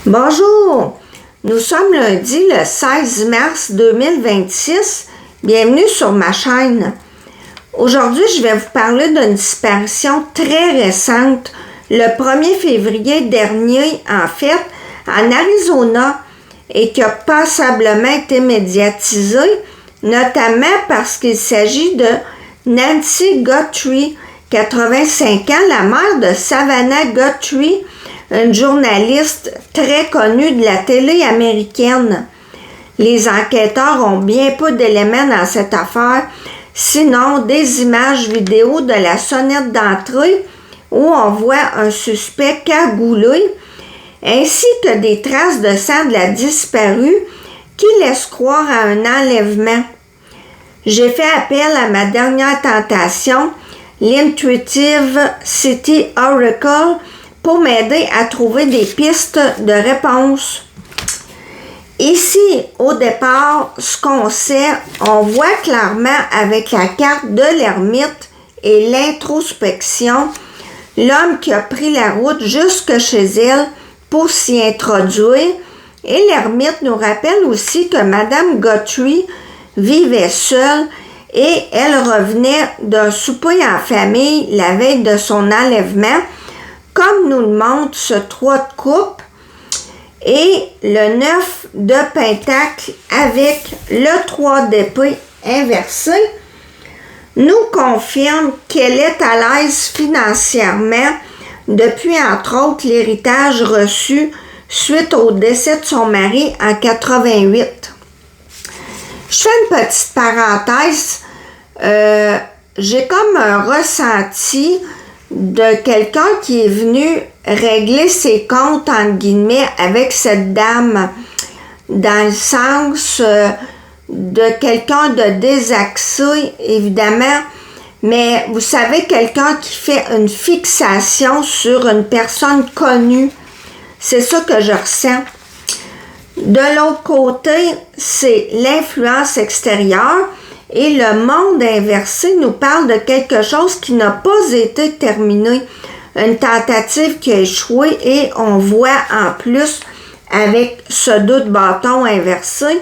Bonjour, nous sommes lundi le 16 mars 2026. Bienvenue sur ma chaîne. Aujourd'hui, je vais vous parler d'une disparition très récente, le 1er février dernier, en fait, en Arizona, et qui a passablement été médiatisée, notamment parce qu'il s'agit de Nancy Guthrie, 85 ans, la mère de Savannah Guthrie, une journaliste très connue de la télé américaine. Les enquêteurs ont bien peu d'éléments dans cette affaire, sinon des images vidéo de la sonnette d'entrée où on voit un suspect cagoulé, ainsi que des traces de sang de la disparue qui laissent croire à un enlèvement. J'ai fait appel à ma dernière tentation, l'Intuitive City Oracle, pour m'aider à trouver des pistes de réponse. Ici, au départ, ce qu'on sait, on voit clairement avec la carte de l'ermite et l'introspection, l'homme qui a pris la route jusque chez elle pour s'y introduire. Et l'ermite nous rappelle aussi que Madame Guthrie vivait seule et elle revenait d'un souper en famille la veille de son enlèvement, comme nous le montre ce 3 de coupe et le 9 de pentacle avec le 3 d'épée inversé, nous confirme qu'elle est à l'aise financièrement depuis entre autres l'héritage reçu suite au décès de son mari en 88. Je fais une petite parenthèse, j'ai comme un ressenti de quelqu'un qui est venu régler ses comptes, entre guillemets, avec cette dame, dans le sens de quelqu'un de désaxé, évidemment, mais vous savez, quelqu'un qui fait une fixation sur une personne connue, c'est ça que je ressens. De l'autre côté, c'est l'influence extérieure. Et le monde inversé nous parle de quelque chose qui n'a pas été terminé, une tentative qui a échoué et on voit en plus avec ce 2 de bâton inversé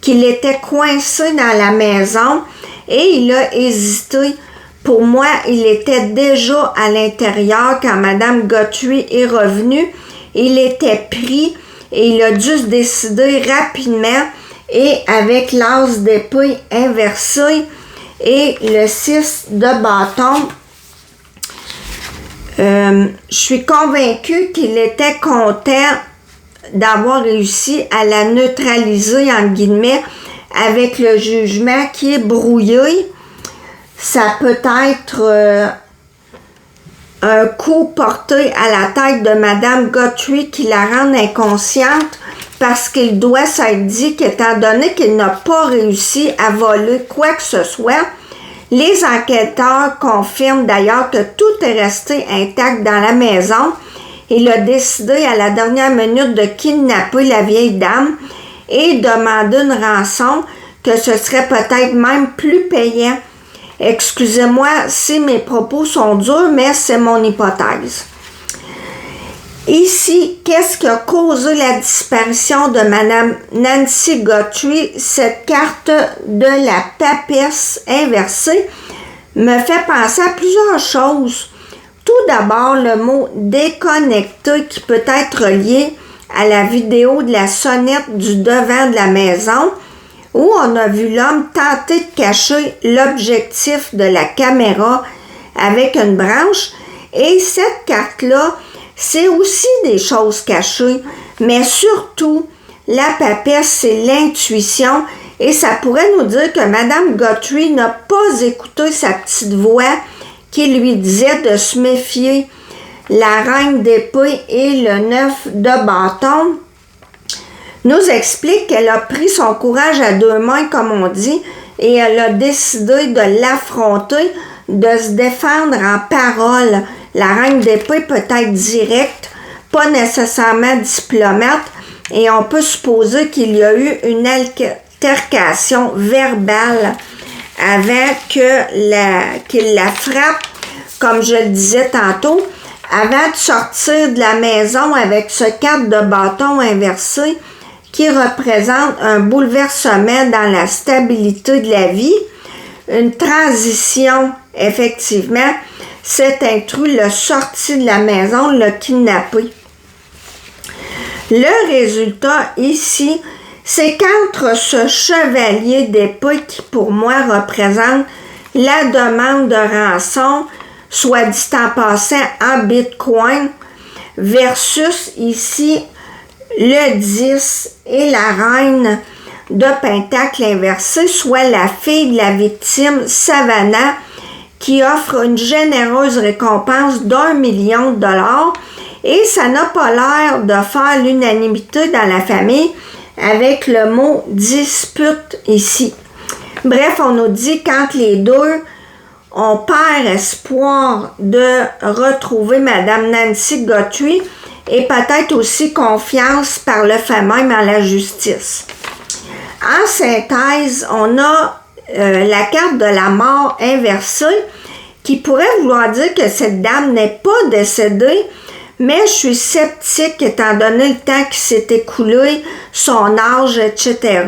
qu'il était coincé dans la maison et il a hésité. Pour moi, il était déjà à l'intérieur quand Madame Guthrie est revenue. Il était pris et il a dû se décider rapidement. Et avec l'as d'épée inversé et le 6 de bâton, je suis convaincue qu'il était content d'avoir réussi à la neutraliser, entre guillemets, avec le jugement qui est brouillé. Ça peut être un coup porté à la tête de Madame Guthrie qui la rend inconsciente, parce qu'il doit s'être dit qu'étant donné qu'il n'a pas réussi à voler quoi que ce soit, les enquêteurs confirment d'ailleurs que tout est resté intact dans la maison. Il a décidé à la dernière minute de kidnapper la vieille dame et demander une rançon que ce serait peut-être même plus payant. Excusez-moi si mes propos sont durs, mais c'est mon hypothèse. Ici, qu'est-ce qui a causé la disparition de Madame Nancy Guthrie? Cette carte de la papesse inversée me fait penser à plusieurs choses. Tout d'abord, le mot « déconnecté » qui peut être lié à la vidéo de la sonnette du devant de la maison où on a vu l'homme tenter de cacher l'objectif de la caméra avec une branche. Et cette carte-là, c'est aussi des choses cachées, mais surtout, la papesse, c'est l'intuition et ça pourrait nous dire que Madame Guthrie n'a pas écouté sa petite voix qui lui disait de se méfier. La reine d'épée et le 9 de bâton nous explique qu'elle a pris son courage à 2 mains, comme on dit, et elle a décidé de l'affronter, de se défendre en parole. La reine d'épée peut être directe, pas nécessairement diplomate, et on peut supposer qu'il y a eu une altercation verbale avant qu'il la frappe, comme je le disais tantôt, avant de sortir de la maison avec ce 4 de bâton inversé qui représente un bouleversement dans la stabilité de la vie, une transition, effectivement, cet intrus l'a sorti de la maison, l'a kidnappé. Le résultat ici, c'est qu'entre ce chevalier d'épée qui pour moi représente la demande de rançon, soit dit en passant en bitcoin, versus ici le 10 et la reine de pentacle inversé, soit la fille de la victime Savannah, qui offre une généreuse récompense d'1 million de dollars, et ça n'a pas l'air de faire l'unanimité dans la famille avec le mot dispute ici. Bref, on nous dit quand les deux on perd espoir de retrouver Madame Nancy Guthrie et peut-être aussi confiance par le fait même à la justice. En synthèse, on a la carte de la mort inversée qui pourrait vouloir dire que cette dame n'est pas décédée, mais je suis sceptique étant donné le temps qui s'est écoulé, son âge, etc.,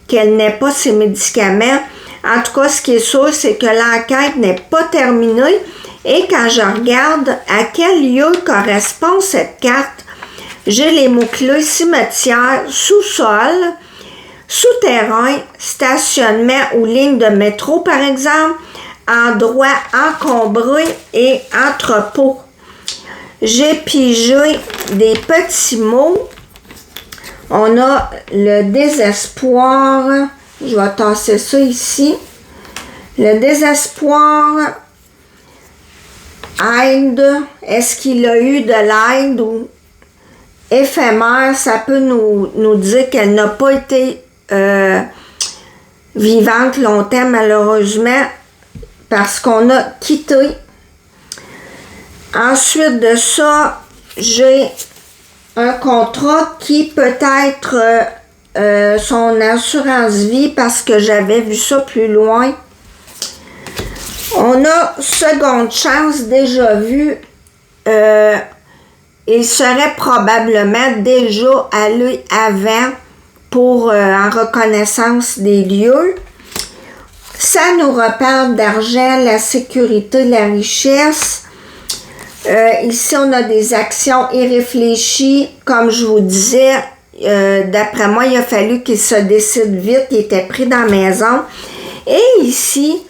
qu'elle n'ait pas ses médicaments. En tout cas, ce qui est sûr, c'est que l'enquête n'est pas terminée et quand je regarde à quel lieu correspond cette carte, j'ai les mots-clés cimetière, sous-sol, souterrain, stationnement ou ligne de métro par exemple, endroit encombré et entrepôt. J'ai pigé des petits mots. On a le désespoir. Je vais tasser ça ici. Le désespoir. Aide. Est-ce qu'il a eu de l'aide ou éphémère? Ça peut nous dire qu'elle n'a pas été vivante longtemps, malheureusement, parce qu'on a quitté. Ensuite de ça, j'ai un contrat qui peut être son assurance vie parce que j'avais vu ça plus loin. On a seconde chance déjà vu. Il serait probablement déjà allé avant pour en reconnaissance des lieux. Ça nous reparle d'argent, la sécurité, la richesse. Ici, on a des actions irréfléchies. Comme je vous disais, d'après moi, il a fallu qu'il se décide vite. Il était pris dans la maison. Et ici,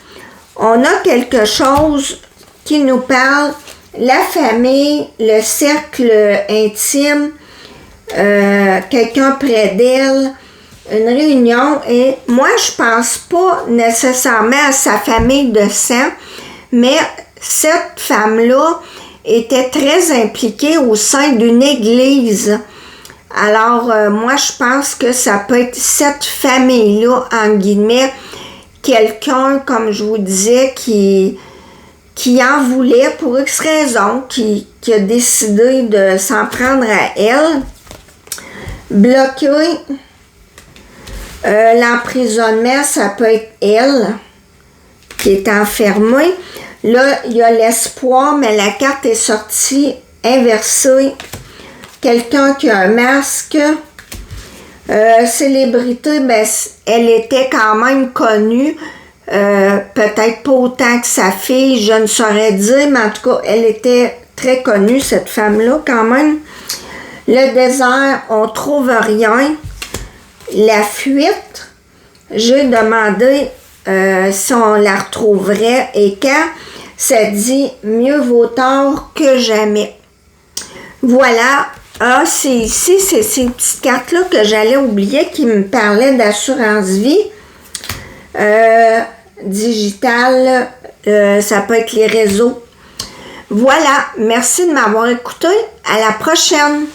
on a quelque chose qui nous parle, la famille, le cercle intime, quelqu'un près d'elle, une réunion. Et moi, je pense pas nécessairement à sa famille de sang, mais cette femme-là était très impliquée au sein d'une église. Alors, moi, je pense que ça peut être cette famille-là, en guillemets, quelqu'un, comme je vous disais, qui en voulait pour X raison, qui a décidé de s'en prendre à elle. Bloqué. L'emprisonnement, ça peut être elle qui est enfermée. Là, il y a l'espoir, mais la carte est sortie inversée. Quelqu'un qui a un masque. Célébrité, ben, elle était quand même connue. Peut-être pas autant que sa fille, je ne saurais dire, mais en tout cas, elle était très connue, cette femme-là, quand même. Le désert, on trouve rien. La fuite, j'ai demandé si on la retrouverait et quand, ça dit mieux vaut tard que jamais. Voilà. Ah, c'est ici, c'est ces petites cartes-là que j'allais oublier qui me parlaient d'assurance vie. Digital, ça peut être les réseaux. Voilà. Merci de m'avoir écouté. À la prochaine.